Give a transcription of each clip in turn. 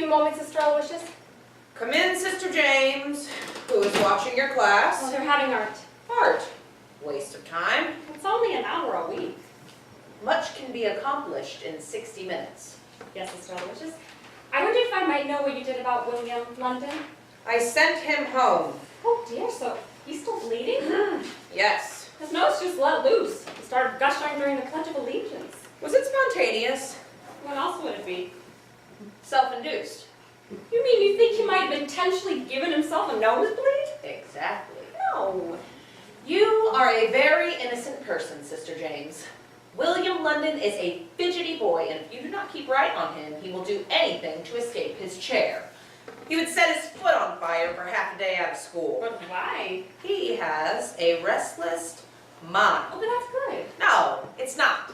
few moments, Sister Aloysius? Come in, Sister James. Who is watching your class? Oh, they're having art. Art. Waste of time. It's only an hour a week. Much can be accomplished in 60 minutes. Yes, Sister Aloysius. I wonder if I might know what you did about William London. I sent him home. Oh dear, so he's still bleeding? Yes. His nose just let loose. He started gushing during the Pledge of Allegiance. Was it spontaneous? What else would it be? Self-induced. You mean you think he might have intentionally given himself a nosebleed? Exactly. No. You are a very innocent person, Sister James. William London is a fidgety boy, and if you do not keep right on him, he will do anything to escape his chair. He would set his foot on fire for half a day out of school. But why? He has a restless mind. Oh, but that's good. No, it's not.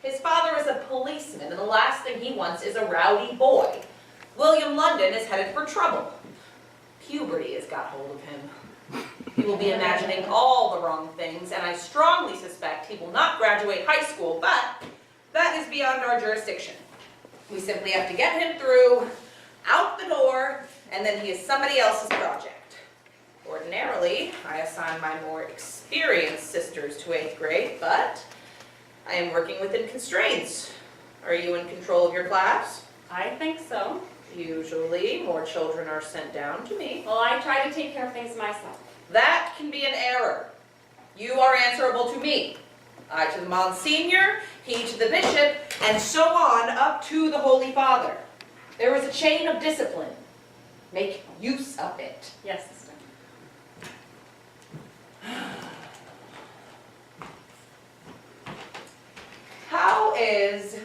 His father is a policeman, and the last thing he wants is a rowdy boy. William London is headed for trouble. Puberty has got hold of him. He will be imagining all the wrong things, and I strongly suspect he will not graduate high school, but that is beyond our jurisdiction. We simply have to get him through, out the door, and then he is somebody else's project. Ordinarily, I assign my more experienced sisters to 8th grade, but I am working within constraints. Are you in control of your class? I think so. Usually, more children are sent down to me. Well, I try to take care of things myself. That can be an error. You are answerable to me. I to the Monsignor, he to the Bishop, and so on up to the Holy Father. There is a chain of discipline. Make use of it. Yes, sister. How is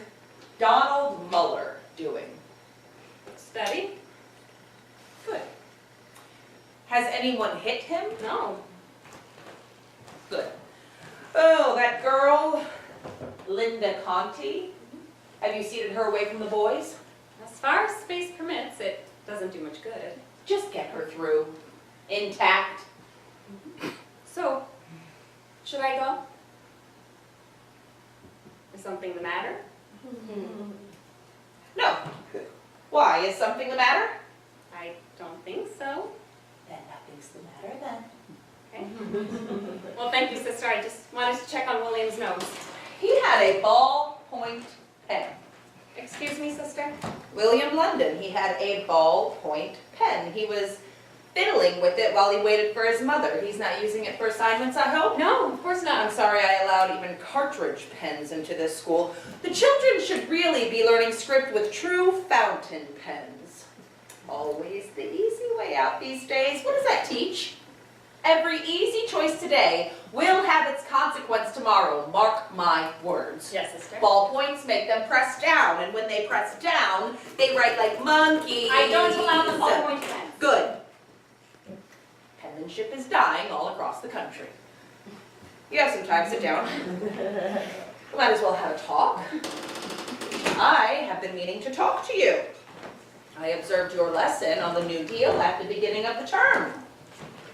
Donald Muller doing? Steady? Good. Has anyone hit him? No. Good. Oh, that girl, Linda Conti. Have you seated her away from the boys? As far as space permits, it doesn't do much good. Just get her through. Intact. So, should I go? Is something the matter? No. Why? Is something the matter? I don't think so. Then nothing's the matter then. Okay. Well, thank you, sister. I just wanted to check on William's nose. He had a ballpoint pen. Excuse me, sister? William London, he had a ballpoint pen. He was fiddling with it while he waited for his mother. He's not using it for assignments, I hope? No, of course not. I'm sorry I allowed even cartridge pens into this school. The children should really be learning script with true fountain pens. Always the easy way out these days. What does that teach? Every easy choice today will have its consequence tomorrow. Mark my words. Yes, sister. Ballpoints make them press down, and when they press down, they write like monkeys. I don't allow the ballpoint pens. Good. Penmanship is dying all across the country. You have some time, sit down. We might as well have a talk. I have been meaning to talk to you. I observed your lesson on the New Deal at the beginning of the term.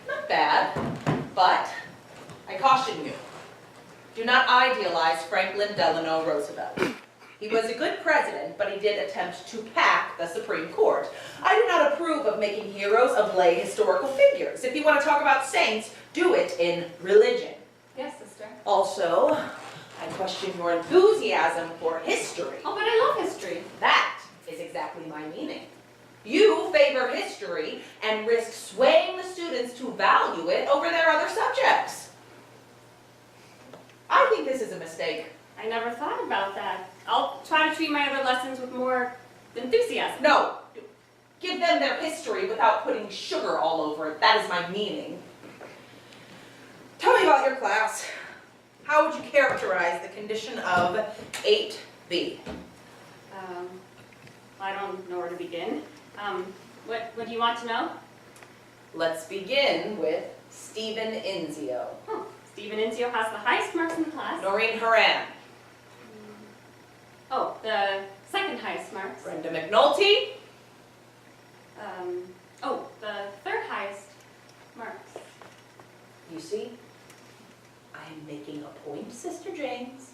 Not bad, but I caution you. Do not idealize Franklin Delano Roosevelt. He was a good president, but he did attempt to pack the Supreme Court. I do not approve of making heroes of lay historical figures. If you want to talk about saints, do it in religion. Yes, sister. Also, I question your enthusiasm for history. Oh, but I love history. That is exactly my meaning. You favor history and risk swaying the students to value it over their other subjects. I think this is a mistake. I never thought about that. I'll try to treat my other lessons with more enthusiasm. No, give them their history without putting sugar all over it. That is my meaning. Tell me about your class. How would you characterize the condition of 8B? I don't know where to begin. What do you want to know? Let's begin with Stephen Inzio. Oh, Stephen Inzio has the highest marks in the class. Noreen Horan. Oh, the second highest marks. Brenda McNulty. Oh, the third highest marks. You see, I am making a point, Sister James.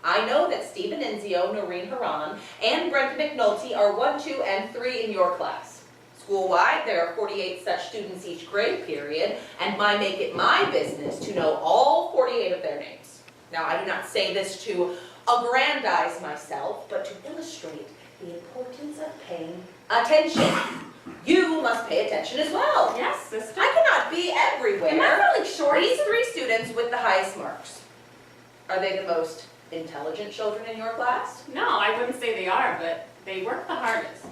I know that Stephen Inzio, Noreen Haran, and Brent McNulty are 1, 2, and 3 in your class. School-wide, there are 48 such students each grade period, and I make it my business to know all 48 of their names. Now, I do not say this to aggrandize myself, but to illustrate the importance of paying attention. You must pay attention as well. Yes, sister. I cannot be everywhere. Am I really short? These 3 students with the highest marks, are they the most intelligent children in your class? No, I wouldn't say they are, but they work the hardest.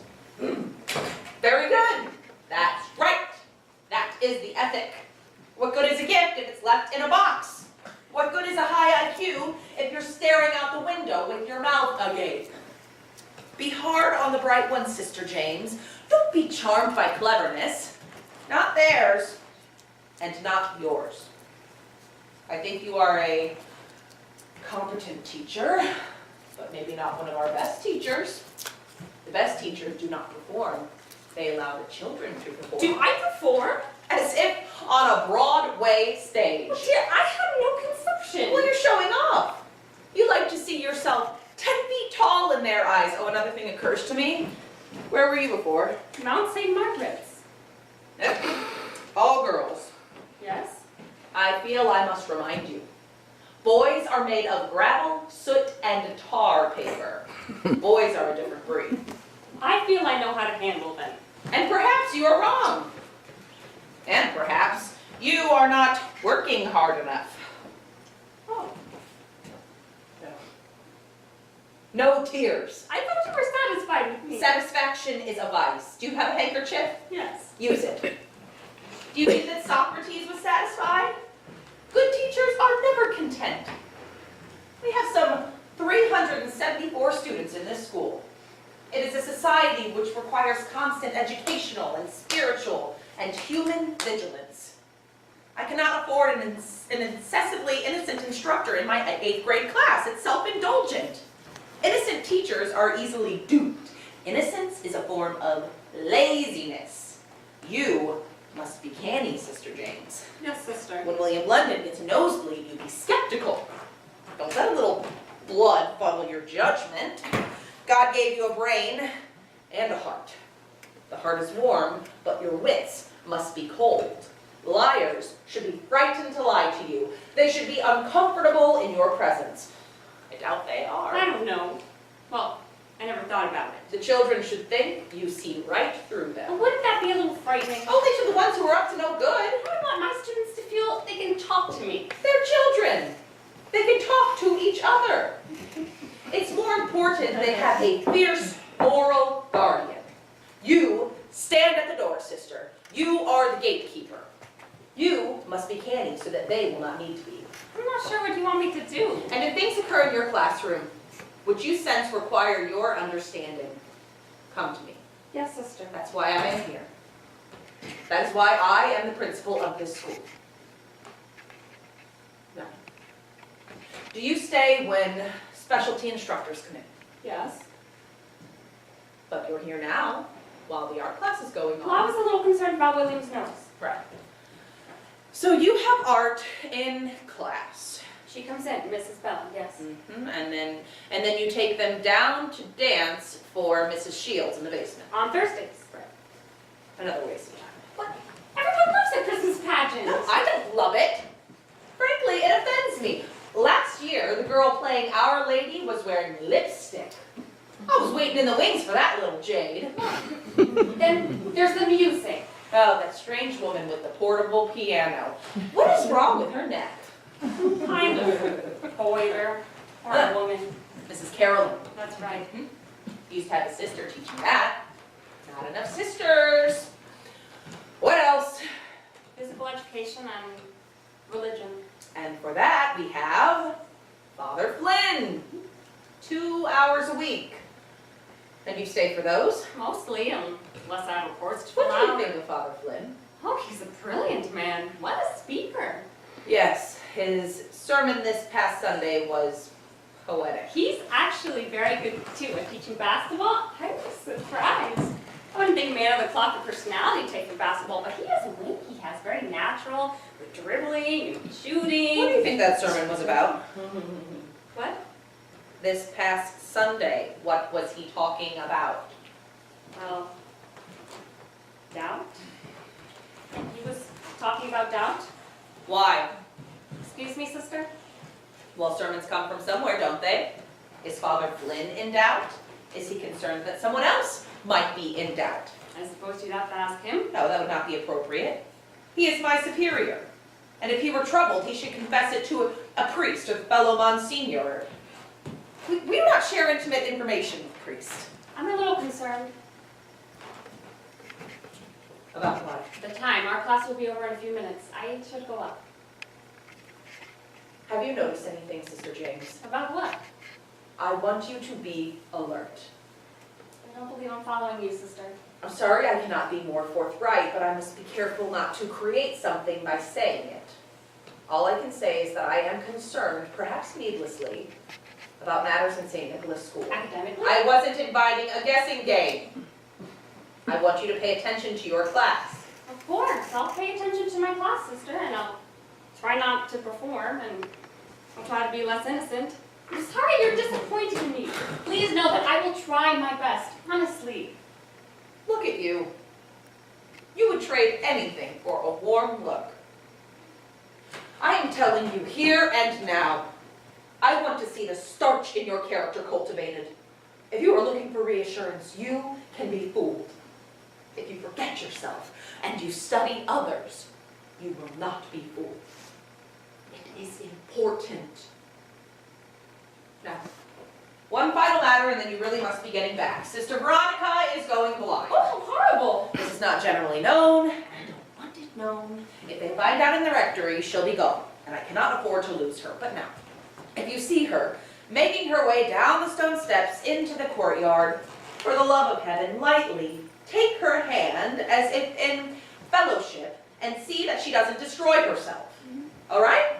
Very good. That's right. That is the ethic. What good is a gift if it's left in a box? What good is a high IQ if you're staring out the window with your mouth agape? Be hard on the bright ones, Sister James. Don't be charmed by cleverness. Not theirs, and not yours. I think you are a competent teacher, but maybe not one of our best teachers. The best teachers do not perform. They allow the children to perform. Do I perform? As if on a Broadway stage. Oh, dear, I have no conception. Well, you're showing off. You like to see yourself 10 feet tall in their eyes. Oh, another thing occurs to me. Where were you before? Mount St. Margaret's. All girls. Yes? I feel I must remind you. Boys are made of gravel, soot, and tar paper. Boys are a different breed. I feel I know how to handle them. And perhaps you are wrong. And perhaps you are not working hard enough. Oh, No tears. I thought you were satisfied with me. Satisfaction is a vice. Do you have a handkerchief? Yes. Use it. Do you think that Socrates was satisfied? Good teachers are never content. We have some 374 students in this school. It is a society which requires constant educational and spiritual and human vigilance. I cannot afford an excessively innocent instructor in my 8th grade class. It's self-indulgent. Innocent teachers are easily duped. Innocence is a form of laziness. You must be canny, Sister James. Yes, sister. When William London gets a nosebleed, you be skeptical. Don't let a little blood funnel your judgment. God gave you a brain and a heart. The heart is warm, but your wits must be cold. Liars should be frightened to lie to you. They should be uncomfortable in your presence. I doubt they are. I don't know. Well, I never thought about it. The children should think you see right through But them. wouldn't that be a little frightening? Only to the ones who are up to no good. I want my students to feel they can talk to me. They're children. They can talk to each other. It's more important they have a fierce moral guardian. You stand at the door, sister. You are the gatekeeper. You must be canny so that they will not need to be. I'm not sure what you want me to do. And if things occur in your classroom, which you sense require your understanding, come to me. Yes, sister. That's why I am here. That is why I am the principal of this school. Now, do you stay when specialty instructors come in? Yes. But you're here now while the art class is going on. Well, I was a little concerned about William's nose. Right. So you have art in class. She comes in, Mrs. Bell, yes. And then you take them down to dance for Mrs. Shields in the basement. On Thursdays. Right. Another waste of time. What? Everyone loves a Christmas pageant. No, I don't love it. Frankly, it offends me. Last year, the girl playing Our Lady was wearing lipstick. I was waiting in the wings for that little jade. Then there's the music. Oh, that strange woman with the portable piano. What is wrong with her neck? Kind of. Boiler. Or a woman. Mrs. Carolyn. That's right. Used to have a sister teaching that. Not enough sisters. What else? Physical education and religion. And for that, we have Father Flynn. 2 hours a week. And you stay for those? Mostly, unless I have a course to What fill do you out. think of Father Flynn? Oh, he's a brilliant man. What a speaker. Yes, his sermon this past Sunday was poetic. He's actually very good, too, at teaching basketball. I was surprised. I wouldn't think a man of the clock of personality take for basketball, but he has a way he has very natural with dribbling and shooting. What do you think that sermon was about? What? this past Sunday, what was he talking about? Well, doubt? He was talking about doubt? Why? Excuse me, sister? Well, sermons come from somewhere, don't they? Is Father Flynn in doubt? Is he concerned that someone else might be in doubt? I suppose you'd have to ask him. No, that would not be appropriate. He is my superior. And if he were troubled, he should confess it to a priest, a fellow Monsignor. We do not share intimate information with priests. I'm a little concerned. About what? The time. Our class will be over in a few minutes. I should go up. Have you noticed anything, Sister James? About what? I want you to be alert. I don't believe I'm following you, sister. I'm sorry I cannot be more forthright, but I must be careful not to create something by saying it. All I can say is that I am concerned, perhaps needlessly, about matters in St. Nicholas School. Academically? I wasn't inviting a guessing game. I want you to pay attention to your class. Of course. I'll pay attention to my class, sister, and I'll try not to perform, and I'll try to be less innocent. I'm sorry you're disappointed in me. Please know that I will try my best, honestly. Look at you. You would trade anything for a warm look. I am telling you here and now, I want to see the starch in your character cultivated. If you are looking for reassurance, you can be fooled. If you forget yourself and you study others, you will not be fooled. It is important. Now, one final matter and then you really must be getting back. Sister Veronica is going blind. Oh, horrible! This is not generally known, and I don't want it known. If they find out in the rectory, she'll be gone, and I cannot afford to lose her. But now, if you see her making her way down the stone steps into the courtyard, for the love of heaven, lightly take her hand as if in fellowship and see that she doesn't destroy herself. All right?